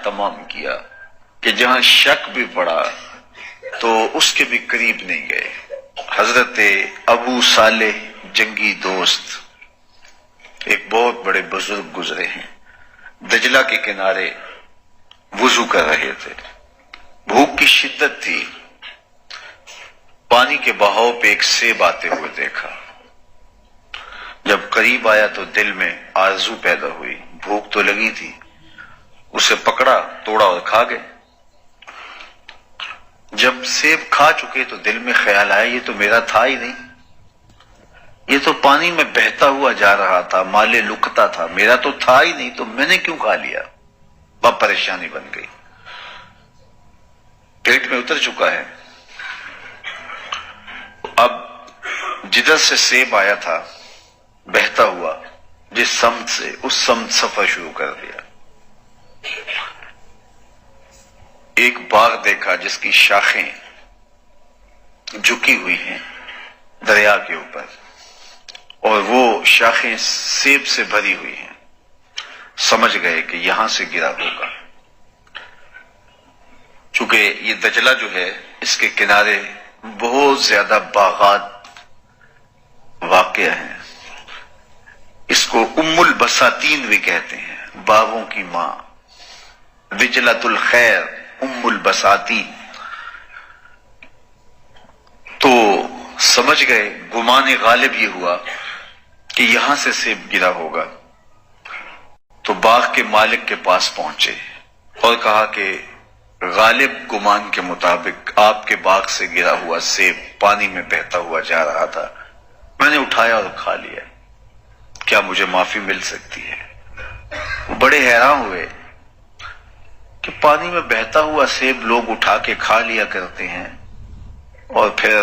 تمام کیا کہ جہاں شک بھی پڑا تو اس کے بھی قریب نہیں گئے۔ حضرت ابو صالح جنگی دوست ایک بہت بڑے بزرگ گزرے ہیں، دجلہ کے کنارے وضو کر رہے تھے، بھوک کی شدت تھی، پانی کے بہاؤ پہ ایک سیب آتے ہوئے دیکھا، جب قریب آیا تو دل میں آرزو پیدا ہوئی، بھوک تو لگی تھی، اسے پکڑا، توڑا اور کھا گئے۔ جب سیب کھا چکے تو دل میں خیال آیا یہ تو میرا تھا ہی نہیں، یہ تو پانی میں بہتا ہوا جا رہا تھا، مالے لکتا تھا، میرا تو تھا ہی نہیں، تو میں نے کیوں کھا لیا؟ بہت پریشانی بن گئی، پیٹ میں اتر چکا ہے۔ اب جدھر سے سیب آیا تھا بہتا ہوا، جس سمت سے، اس سمت سفر شروع کر دیا۔ ایک باغ دیکھا جس کی شاخیں جھکی ہوئی ہیں دریا کے اوپر، اور وہ شاخیں سیب سے بھری ہوئی ہیں، سمجھ گئے کہ یہاں سے گرا ہوگا۔ چونکہ یہ دجلہ جو ہے اس کے کنارے بہت زیادہ باغات واقع ہیں، اس کو ام البساتین بھی کہتے ہیں، باغوں کی ماں، دجلۃ الخیر، ام البساتین۔ تو سمجھ گئے، گمان غالب یہ ہوا کہ یہاں سے سیب گرا ہوگا، تو باغ کے مالک کے پاس پہنچے اور کہا کہ غالب گمان کے مطابق آپ کے باغ سے گرا ہوا سیب پانی میں بہتا ہوا جا رہا تھا، میں نے اٹھایا اور کھا لیا، کیا مجھے معافی مل سکتی ہے؟ بڑے حیران ہوئے کہ پانی میں بہتا ہوا سیب لوگ اٹھا کے کھا لیا کرتے ہیں اور پھر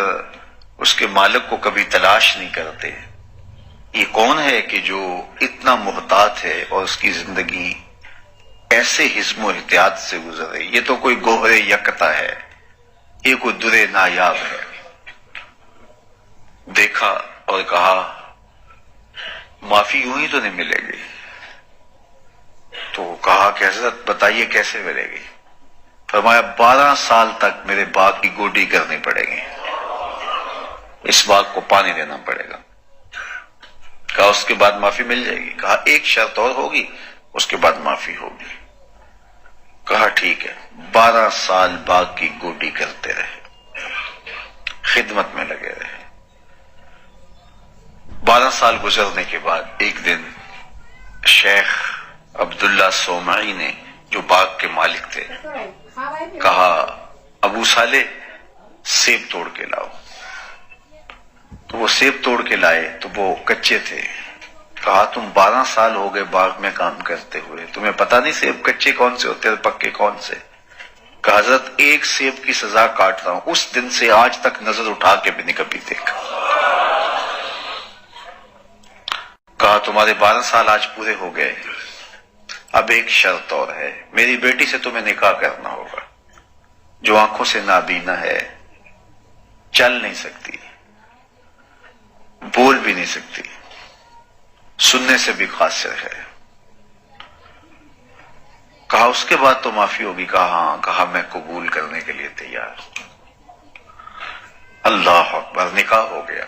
اس کے مالک کو کبھی تلاش نہیں کرتے، یہ کون ہے کہ جو اتنا محتاط ہے اور اس کی زندگی ایسے حزم و احتیاط سے گزر رہی؟ یہ تو کوئی گوہر یکتا ہے، یہ کوئی در نایاب ہے۔ دیکھا اور کہا معافی یوں ہی تو نہیں ملے گی؟ تو کہا کہ حضرت بتائیے کیسے ملے گی؟ فرمایا 12 سال تک میرے باغ کی گوڈی کرنی پڑے گی، اس باغ کو پانی دینا پڑے گا۔ کہا اس کے بعد معافی مل جائے گی؟ کہا ایک شرط اور ہوگی، اس کے بعد معافی ہوگی۔ کہا ٹھیک ہے، 12 سال باغ کی گوڈی کرتے رہے، خدمت میں لگے رہے۔ 12 سال گزرنے کے بعد ایک دن شیخ عبداللہ صومعی نے، جو باغ کے مالک تھے، کہا ابو صالح سیب توڑ کے لاؤ۔ تو وہ سیب توڑ کے لائے تو وہ کچے تھے۔ کہا تم 12 سال ہو گئے باغ میں کام کرتے ہوئے، تمہیں پتہ نہیں سیب کچے کون سے ہوتے ہیں پکے کون سے؟ کہا حضرت ایک سیب کی سزا کاٹ رہا ہوں، اس دن سے آج تک نظر اٹھا کے بھی نہیں کبھی دیکھا۔ کہا تمہارے 12 سال آج پورے ہو گئے، اب ایک شرط اور ہے، میری بیٹی سے تمہیں نکاح کرنا ہوگا، جو آنکھوں سے نابینا ہے، چل نہیں سکتی، بول بھی نہیں سکتی، سننے سے بھی قاصر ہے۔ کہا اس کے بعد تو معافی ہوگی؟ کہا ہاں۔ کہا میں قبول کرنے کے لیے تیار ہوں۔ اللہ اکبر، نکاح ہو گیا۔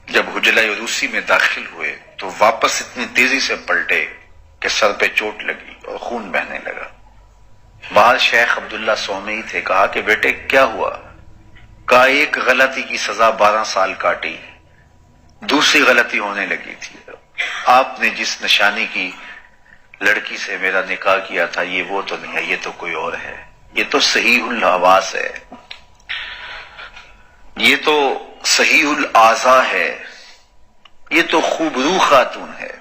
جب حجلہ عروسی میں داخل ہوئے تو واپس اتنی تیزی سے پلٹے کہ سر پہ چوٹ لگی اور خون بہنے لگا۔ باہر شیخ عبداللہ صومعی تھے۔ کہا کہ بیٹے کیا ہوا؟ کہا ایک غلطی کی سزا 12 سال کاٹی، دوسری غلطی ہونے لگی تھی، آپ نے جس نشانی کی لڑکی سے میرا نکاح کیا تھا یہ وہ تو نہیں ہے، یہ تو کوئی اور ہے، یہ تو صحیح الحواس ہے، یہ تو صحیح الاعضاء ہے، یہ تو خوبرو خاتون ہے۔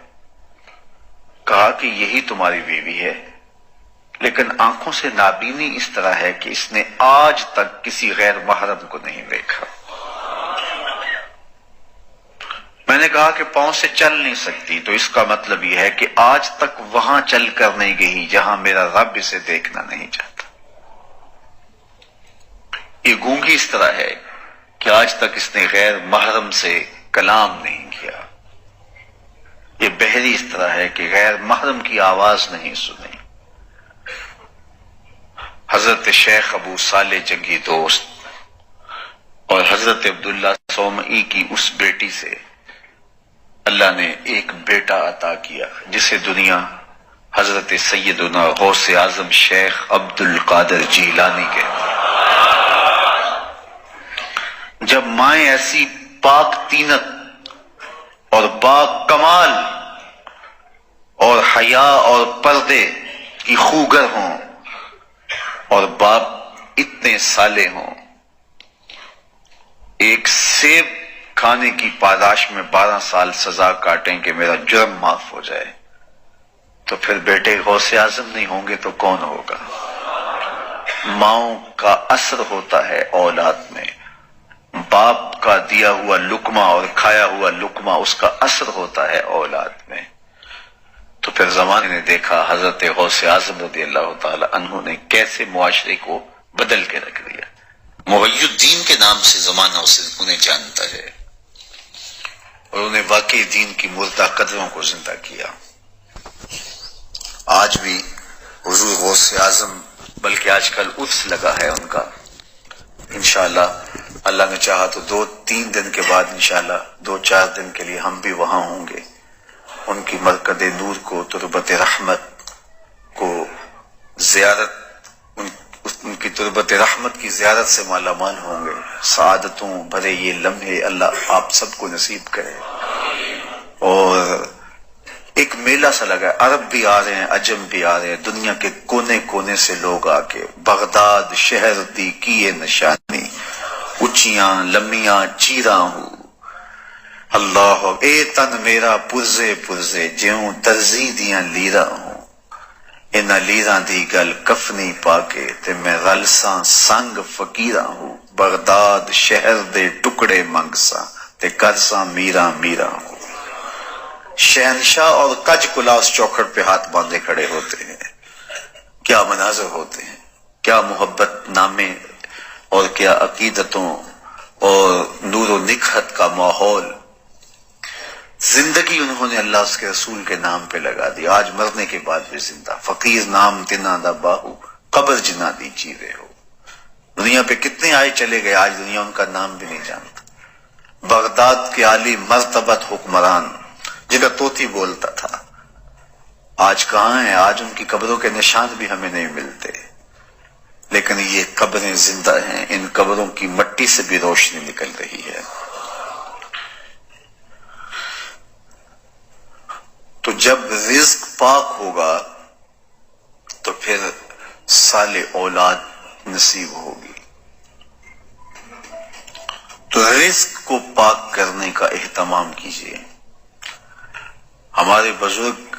کہا کہ یہی تمہاری بیوی ہے، لیکن آنکھوں سے نابینی اس طرح ہے کہ اس نے آج تک کسی غیر محرم کو نہیں دیکھا۔ میں نے کہا کہ پاؤں سے چل نہیں سکتی، تو اس کا مطلب یہ ہے کہ آج تک وہاں چل کر نہیں گئی جہاں میرا رب اسے دیکھنا نہیں چاہتا۔ یہ گونگی اس طرح ہے کہ آج تک اس نے غیر محرم سے کلام نہیں کیا۔ یہ بہری اس طرح ہے کہ غیر محرم کی آواز نہیں سنی۔ حضرت شیخ ابو صالح جنگی دوست اور حضرت عبداللہ سومعی کی اس بیٹی سے اللہ نے ایک بیٹا عطا کیا جسے دنیا حضرت سیدنا غوث اعظم شیخ عبد القادر جیلانی کے. جب مائیں ایسی پاک تینت اور پاک کمال اور حیا اور پردے کی خوگر ہوں اور باپ اتنے صالح ہوں، ایک سیب کھانے کی پاداش میں 12 سال سزا کاٹیں کہ میرا جرم معاف ہو جائے، تو پھر بیٹے غوث اعظم نہیں ہوں گے تو کون ہوگا؟ ماؤں کا اثر ہوتا ہے اولاد میں، باپ کا دیا ہوا لقمہ اور کھایا ہوا لقمہ اس کا اثر ہوتا ہے اولاد میں. تو پھر زمانے نے دیکھا حضرت غوث اعظم رضی اللہ تعالی عنہ نے کیسے معاشرے کو بدل کے رکھ دیا. محی الدین کے نام سے زمانہ انہیں جانتا ہے اور انہیں واقعی دین کی مردہ قدروں کو زندہ کیا. آج بھی حضور غوث اعظم، بلکہ آج کل عرس لگا ہے ان کا، انشاءاللہ اللہ نے چاہا تو 2-3 دن کے بعد انشاءاللہ 2-4 دن کے لیے ہم بھی وہاں ہوں گے. ان کی مرکز نور کو، تربت رحمت کو زیارت، ان کی تربت رحمت کی زیارت سے مالا مال ہوں گے. سعادتوں بھرے یہ لمحے اللہ آپ سب کو نصیب کرے. اور ایک میلہ سا لگا ہے، عرب بھی آ رہے ہیں، عجم بھی آ رہے ہیں، دنیا کے کونے کونے سے لوگ آ کے بغداد شہر دی کیے نشانی، اچیاں لمیاں چیراں ہوں. اللہ اے تن میرا پرزے پرزے جیوں درزی دیاں لیرا ہوں، انہاں لیراں دی گل کفنی پا کے تے میں غلساں سنگ فقیراں ہوں. بغداد شہر دے ٹکڑے منگساں تے کرساں میرا میرا ہوں. شہنشاہ اور کج کلا اس چوکھٹ پہ ہاتھ باندھے کھڑے ہوتے ہیں. کیا مناظر ہوتے ہیں، کیا محبت نامے اور کیا عقیدتوں اور نور و نکہت کا ماحول. زندگی انہوں نے اللہ اس کے رسول کے نام پہ لگا دی. آج مرنے کے بعد بھی زندہ. فقیر نام تنا دا باہو قبر جنا دی چیرے ہو. دنیا پہ کتنے آئے چلے گئے، آج دنیا ان کا نام بھی نہیں جانتا. بغداد کے عالی مرتبت حکمران جنہیں طوطی بولتا تھا، آج کہاں ہیں؟ آج ان کی قبروں کے نشان بھی ہمیں نہیں ملتے. لیکن یہ قبریں زندہ ہیں، ان قبروں کی مٹی سے بھی روشنی نکل رہی ہے. تو جب رزق پاک ہوگا تو پھر صالح اولاد نصیب ہوگی. تو رزق کو پاک کرنے کا اہتمام کیجیے. ہمارے بزرگ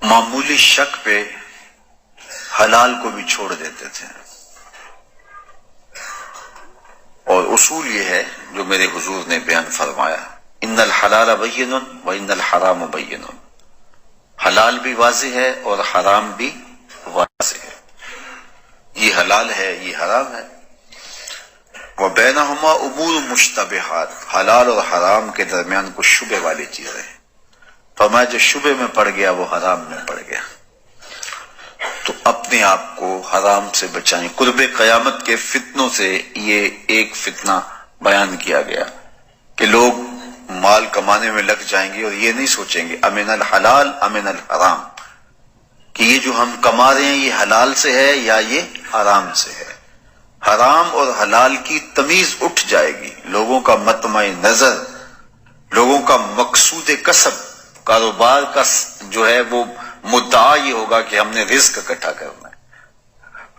معمولی شک پہ حلال کو بھی چھوڑ دیتے تھے، اور اصول یہ ہے جو میرے حضور نے بیان فرمایا، ان الحلال بین و ان الحرام بین. حلال بھی واضح ہے اور حرام بھی واضح ہے. یہ حلال ہے، یہ حرام ہے. وبینہما امور مشتبہات، حلال اور حرام کے درمیان کچھ شبہ والی چیزیں ہیں. فرمایا جو شبہ میں پڑ گیا وہ حرام میں پڑ گیا. تو اپنے آپ کو حرام سے بچائیں. قرب قیامت کے فتنوں سے یہ ایک فتنہ بیان کیا گیا کہ لوگ مال کمانے میں لگ جائیں گے اور یہ نہیں سوچیں گے امن الحلال امن الحرام، کہ یہ جو ہم کما رہے ہیں یہ حلال سے ہے یا یہ حرام سے ہے. حرام اور حلال کی تمیز اٹھ جائے گی. لوگوں کا مطمع نظر، لوگوں کا مقصود کسب، کاروبار کا جو ہے وہ مدعا یہ ہوگا کہ ہم نے رزق اکٹھا کرنا ہے،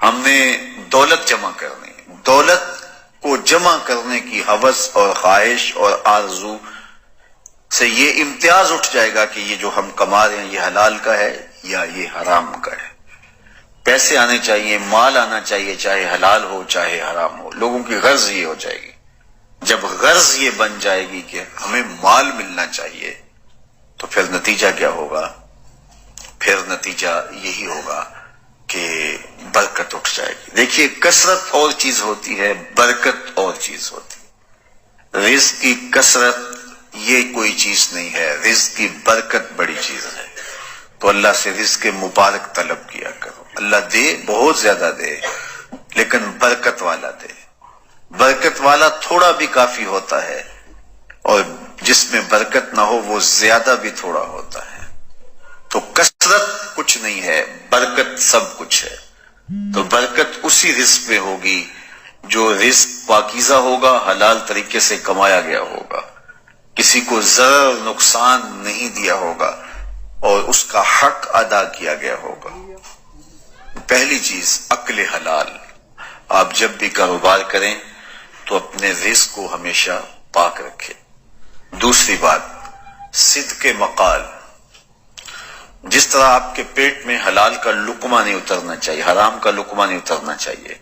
ہم نے دولت جمع کرنی ہے. دولت کو جمع کرنے کی ہوس اور خواہش اور آرزو سے یہ امتیاز اٹھ جائے گا کہ یہ جو ہم کما رہے ہیں یہ حلال کا ہے یا یہ حرام کا ہے. پیسے آنے چاہیے، مال آنا چاہیے، چاہے حلال ہو چاہے حرام ہو. لوگوں کی غرض یہ ہو جائے گی. جب غرض یہ بن جائے گی کہ ہمیں مال ملنا چاہیے تو پھر نتیجہ کیا ہوگا؟ پھر نتیجہ یہی ہوگا کہ برکت اٹھ جائے گی. دیکھیے کثرت اور چیز ہوتی ہے، برکت اور چیز ہوتی ہے. رزق کی کثرت یہ کوئی چیز نہیں ہے، رزق کی برکت بڑی چیز ہے. تو اللہ سے رزق مبارک طلب کیا کرو. اللہ دے، بہت زیادہ دے، لیکن برکت والا دے. برکت والا تھوڑا بھی کافی ہوتا ہے، اور جس میں برکت نہ ہو وہ زیادہ بھی تھوڑا ہوتا ہے. تو کثرت کچھ نہیں ہے، برکت سب کچھ ہے. تو برکت اسی رزق میں ہوگی جو رزق پاکیزہ ہوگا، حلال طریقے سے کمایا گیا ہوگا، کسی کو ضرر نقصان نہیں دیا ہوگا، اور اس کا حق ادا کیا گیا ہوگا. پہلی چیز عقل حلال. آپ جب بھی کاروبار کریں تو اپنے رزق کو ہمیشہ پاک رکھیں. دوسری بات صدق مقال. جس طرح آپ کے پیٹ میں حلال کا لقمہ نہیں اترنا چاہیے، حرام کا لقمہ نہیں اترنا چاہیے،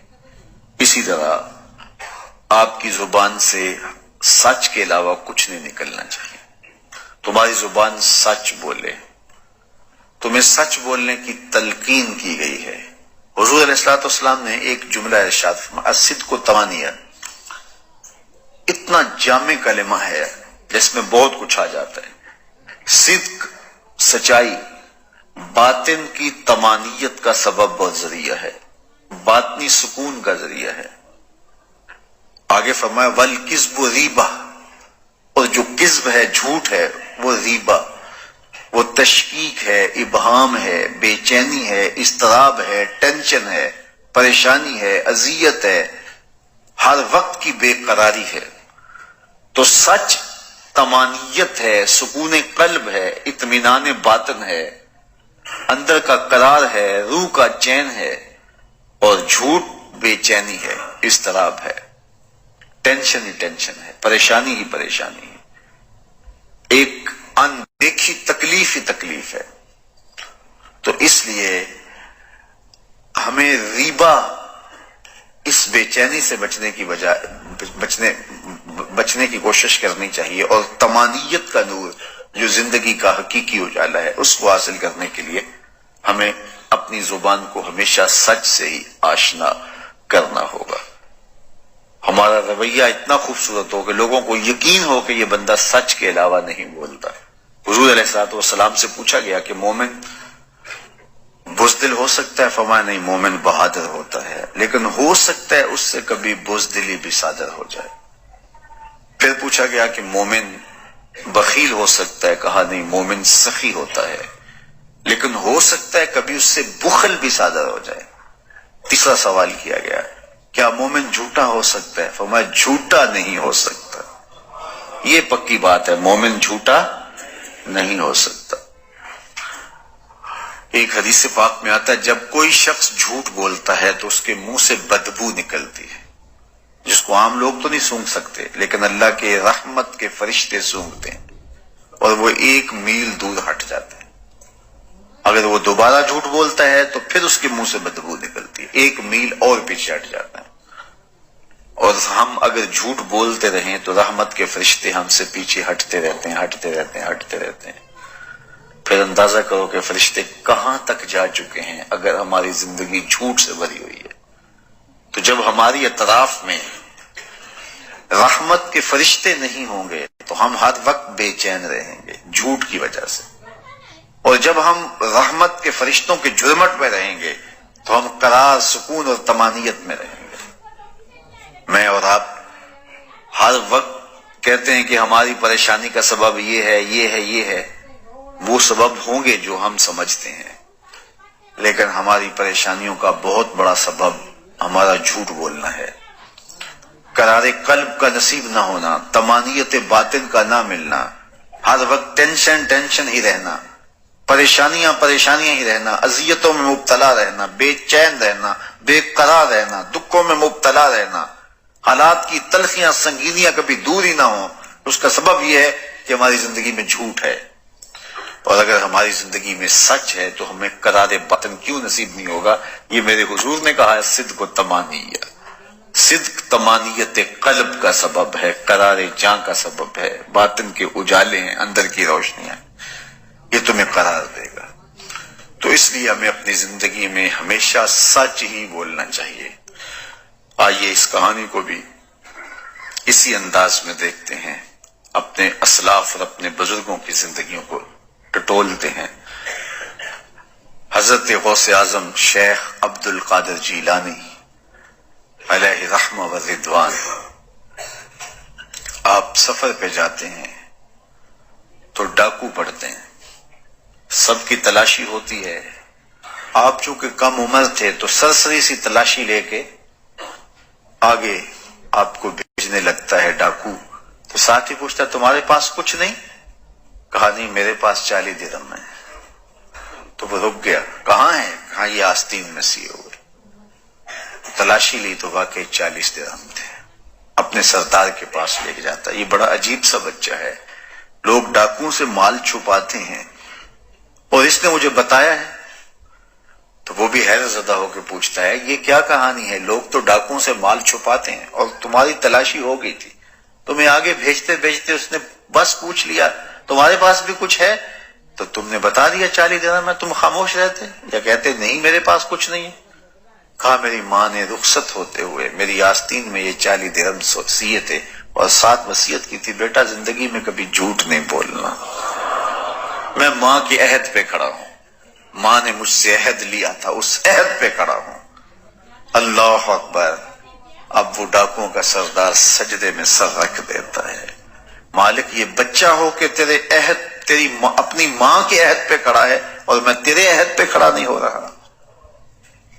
اسی طرح آپ کی زبان سے سچ کے علاوہ کچھ نہیں نکلنا چاہیے. تمہاری زبان سچ بولے. تمہیں سچ بولنے کی تلقین کی گئی ہے. حضور علیہ الصلوۃ والسلام نے ایک جملہ ارشاد فرمایا، الصدق تمانیہ. اتنا جامع کلمہ ہے جس میں بہت کچھ آ جاتا ہے. صدق، سچائی، باطن کی طمانیت کا سبب اور ذریعہ ہے، باطنی سکون کا ذریعہ ہے. آگے فرمایا والکذب ریبہ، اور جو کذب ہے، جھوٹ ہے، وہ ریبہ، وہ تشکیک ہے، ابہام ہے، بے چینی ہے، اضطراب ہے، ٹینشن ہے، پریشانی ہے، اذیت ہے، ہر وقت کی بے قراری ہے. تو سچ طمانیت ہے، سکون قلب ہے، اطمینان باطن ہے، اندر کا قرار ہے، روح کا چین ہے. اور جھوٹ بے چینی ہے، اضطراب ہے، ٹینشن ہی ٹینشن ہے، پریشانی ہی پریشانی ہے، ایک اندیکھی تکلیف ہی تکلیف ہے. تو اس لیے ہمیں ریبا، اس بے چینی سے بچنے کی کوشش کرنی چاہیے، اور طمانیت کا نور جو زندگی کا حقیقی اجالا ہے اس کو حاصل کرنے کے لیے ہمیں اپنی زبان کو ہمیشہ سچ سے ہی آشنا کرنا ہوگا. ہمارا رویہ اتنا خوبصورت ہو کہ لوگوں کو یقین ہو کہ یہ بندہ سچ کے علاوہ نہیں بولتا. حضور علیہ الصلوۃ والسلام سے پوچھا گیا کہ مومن بزدل ہو سکتا ہے؟ فرمایا نہیں، مومن بہادر ہوتا ہے، لیکن ہو سکتا ہے اس سے کبھی بزدلی بھی صادر ہو جائے. پھر پوچھا گیا کہ مومن بخیل ہو سکتا ہے؟ کہا نہیں، مومن سخی ہوتا ہے، لیکن ہو سکتا ہے کبھی اس سے بخل بھی صادر ہو جائے. تیسرا سوال کیا گیا، کیا مومن جھوٹا ہو سکتا ہے؟ فرمایا جھوٹا نہیں ہو سکتا. یہ پکی بات ہے، مومن جھوٹا نہیں ہو سکتا. ایک حدیث پاک میں آتا ہے جب کوئی شخص جھوٹ بولتا ہے تو اس کے منہ سے بدبو نکلتی ہے، جس کو عام لوگ تو نہیں سونگھ سکتے، لیکن اللہ کے رحمت کے فرشتے سونگھتے ہیں، اور وہ 1 میل دور ہٹ جاتے ہیں. اگر وہ دوبارہ جھوٹ بولتا ہے تو پھر اس کے منہ سے بدبو نکلتی ہے، 1 میل اور پیچھے ہٹ جاتا ہے. اور ہم اگر جھوٹ بولتے رہیں تو رحمت کے فرشتے ہم سے پیچھے ہٹتے رہتے ہیں. پھر اندازہ کرو کہ فرشتے کہاں تک جا چکے ہیں اگر ہماری زندگی جھوٹ سے بھری ہوئی ہے. تو جب ہماری اطراف میں رحمت کے فرشتے نہیں ہوں گے تو ہم ہر وقت بے چین رہیں گے جھوٹ کی وجہ سے. اور جب ہم رحمت کے فرشتوں کے جرمٹ میں رہیں گے تو ہم قرار، سکون اور طمانیت میں رہیں گے. میں اور آپ ہر وقت کہتے ہیں کہ ہماری پریشانی کا سبب یہ ہے. وہ سبب ہوں گے جو ہم سمجھتے ہیں، لیکن ہماری پریشانیوں کا بہت بڑا سبب ہمارا جھوٹ بولنا ہے. قرار قلب کا نصیب نہ ہونا، طمانیت باطن کا نہ ملنا، ہر وقت ٹینشن ہی رہنا، پریشانیاں ہی رہنا، اذیتوں میں مبتلا رہنا، بے چین رہنا، بے قرار رہنا، دکھوں میں مبتلا رہنا، حالات کی تلخیاں سنگینیاں کبھی دور ہی نہ ہوں. اس کا سبب یہ ہے کہ ہماری زندگی میں جھوٹ ہے. اور اگر ہماری زندگی میں سچ ہے تو ہمیں قرار باطن کیوں نصیب نہیں ہوگا؟ یہ میرے حضور نے کہا ہے صدق و طمانیہ. صدق طمانیت قلب کا سبب ہے، قرار جاں کا سبب ہے، باطن کے اجالے ہیں، اندر کی روشنیاں، یہ تمہیں قرار دے گا. تو اس لیے ہمیں اپنی زندگی میں ہمیشہ سچ ہی بولنا چاہیے. آئیے اس کہانی کو بھی اسی انداز میں دیکھتے ہیں، اپنے اسلاف اور اپنے بزرگوں کی زندگیوں کو ٹٹولتے ہیں. حضرت غوث اعظم شیخ عبد القادر جیلانی علیہ رحمہ و رضوان، آپ سفر پہ جاتے ہیں تو ڈاکو پڑتے ہیں، سب کی تلاشی ہوتی ہے، آپ چونکہ کم عمر تھے تو سرسری سی تلاشی لے کے آگے آپ کو بھیجنے لگتا ہے ڈاکو، تو ساتھ ہی پوچھتا تمہارے پاس کچھ نہیں؟ کہا نہیں میرے پاس 40 درہم ہے۔ تو وہ رک گیا، کہاں ہے؟ کہاں یہ آستین میں سیے ہوئے۔ تلاشی لی تو واقعی 40 درہم تھے، اپنے سردار کے پاس لے کے جاتا ہے۔ یہ بڑا عجیب سا بچہ ہے، لوگ ڈاکوؤں سے مال چھپاتے ہیں اور اس نے مجھے بتایا ہے۔ تو وہ بھی حیرت زدہ ہو کے پوچھتا ہے یہ کیا کہانی ہے؟ لوگ تو ڈاکوؤں سے مال چھپاتے ہیں اور تمہاری تلاشی ہو گئی تھی، تمہیں آگے بھیجتے بھیجتے اس نے بس پوچھ لیا تمہارے پاس بھی کچھ ہے، تو تم نے بتا دیا 40 درہم میں، تم خاموش رہتے یا کہتے نہیں میرے پاس کچھ نہیں ہے؟ کہا میری ماں نے رخصت ہوتے ہوئے میری آستین میں یہ 40 درہم سیے تھے اور ساتھ وصیت کی تھی بیٹا زندگی میں کبھی جھوٹ نہیں بولنا۔ میں ماں کے عہد پہ کھڑا ہوں، ماں نے مجھ سے عہد لیا تھا، اس عہد پہ کھڑا ہوں۔ اللہ اکبر۔ اب وہ ڈاکوؤں کا سردار سجدے میں سر رکھ دیتا ہے، مالک یہ بچہ ہو کہ تیرے عہد، تیری اپنی ماں کے عہد پہ کھڑا ہے اور میں تیرے عہد پہ کھڑا نہیں ہو رہا۔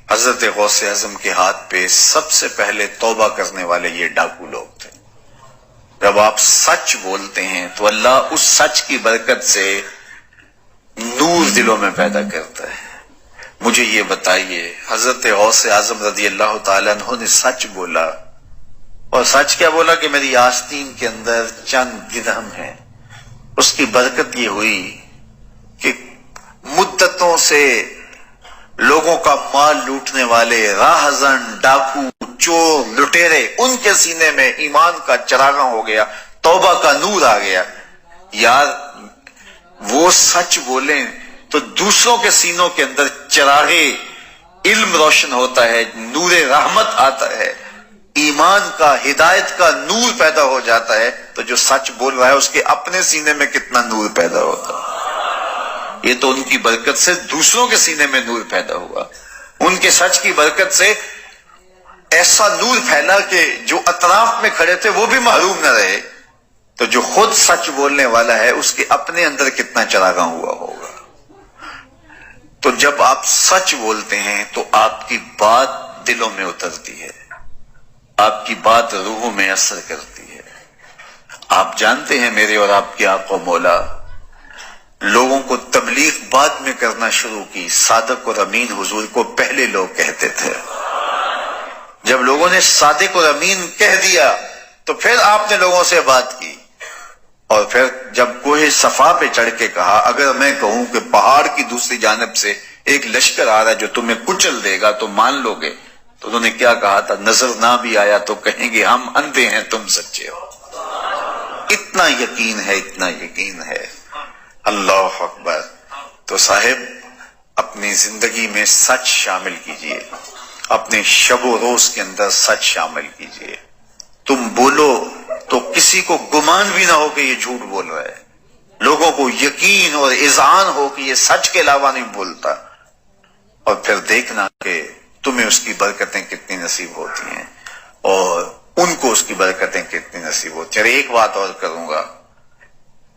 حضرت غوث اعظم کے ہاتھ پہ سب سے پہلے توبہ کرنے والے یہ ڈاکو لوگ تھے۔ جب آپ سچ بولتے ہیں تو اللہ اس سچ کی برکت سے نور دلوں میں پیدا کرتا ہے۔ مجھے یہ بتائیے حضرت غوث اعظم رضی اللہ تعالیٰ عنہ نے سچ بولا، اور سچ کیا بولا کہ میری آستین کے اندر چند درہم ہے۔ اس کی برکت یہ ہوئی کہ مدتوں سے لوگوں کا مال لوٹنے والے راہزن، ڈاکو، چور، لٹیرے، ان کے سینے میں ایمان کا چراغاں ہو گیا، توبہ کا نور آ گیا۔ یار وہ سچ بولیں تو دوسروں کے سینوں کے اندر چراغ علم روشن ہوتا ہے، نور رحمت آتا ہے، ایمان کا، ہدایت کا نور پیدا ہو جاتا ہے۔ تو جو سچ بول رہا ہے اس کے اپنے سینے میں کتنا نور پیدا ہوتا ہے۔ یہ تو ان کی برکت سے دوسروں کے سینے میں نور پیدا ہوا، ان کے سچ کی برکت سے ایسا نور پھیلا کہ جو اطراف میں کھڑے تھے وہ بھی محروم نہ رہے۔ تو جو خود سچ بولنے والا ہے اس کے اپنے اندر کتنا چراغاں ہوا ہوگا۔ تو جب آپ سچ بولتے ہیں تو آپ کی بات دلوں میں اترتی ہے، آپ کی بات روحوں میں اثر کرتی ہے۔ آپ جانتے ہیں میرے اور آپ کے آقا مولا لوگوں کو تبلیغ بعد میں کرنا شروع کی، صادق اور امین حضور کو پہلے لوگ کہتے تھے۔ جب لوگوں نے صادق اور امین کہہ دیا تو پھر آپ نے لوگوں سے بات کی، اور پھر جب کوہ صفا پہ چڑھ کے کہا اگر میں کہوں کہ پہاڑ کی دوسری جانب سے ایک لشکر آ رہا ہے جو تمہیں کچل دے گا تو مان لو گے؟ تو انہوں نے کیا کہا تھا؟ نظر نہ بھی آیا تو کہیں گے ہم اندھے ہیں تم سچے ہو۔ اتنا یقین ہے، اتنا یقین ہے۔ اللہ اکبر۔ تو صاحب اپنی زندگی میں سچ شامل کیجئے، اپنے شب و روز کے اندر سچ شامل کیجئے۔ تم بولو تو کسی کو گمان بھی نہ ہو کہ یہ جھوٹ بول رہا ہے، لوگوں کو یقین اور اذعان ہو کہ یہ سچ کے علاوہ نہیں بولتا، اور پھر دیکھنا کہ تمہیں اس کی برکتیں کتنی نصیب ہوتی ہیں اور ان کو اس کی برکتیں کتنی نصیب ہوتی ہیں۔ اور ایک بات اور کروں گا،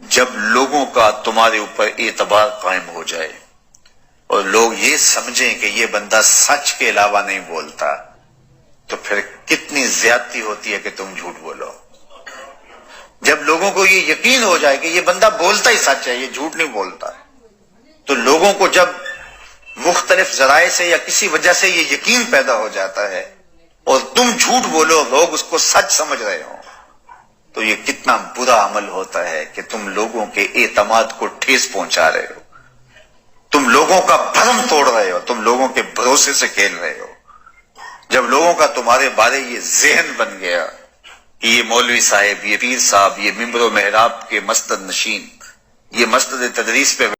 جب لوگوں کا تمہارے اوپر اعتبار قائم ہو جائے اور لوگ یہ سمجھیں کہ یہ بندہ سچ کے علاوہ نہیں بولتا، تو پھر کتنی زیادتی ہوتی ہے کہ تم جھوٹ بولو۔ جب لوگوں کو یہ یقین ہو جائے کہ یہ بندہ بولتا ہی سچ ہے، یہ جھوٹ نہیں بولتا، تو لوگوں کو جب مختلف ذرائع سے یا کسی وجہ سے یہ یقین پیدا ہو جاتا ہے اور تم جھوٹ بولو، لوگ اس کو سچ سمجھ رہے ہوں، تو یہ کتنا برا عمل ہوتا ہے کہ تم لوگوں کے اعتماد کو ٹھیس پہنچا رہے ہو، تم لوگوں کا بھرم توڑ رہے ہو، تم لوگوں کے بھروسے سے کھیل رہے ہو۔ جب لوگوں کا تمہارے بارے یہ ذہن بن گیا کہ یہ مولوی صاحب، یہ پیر صاحب، یہ ممبر و محراب کے مسند نشین، یہ مسند تدریس پہ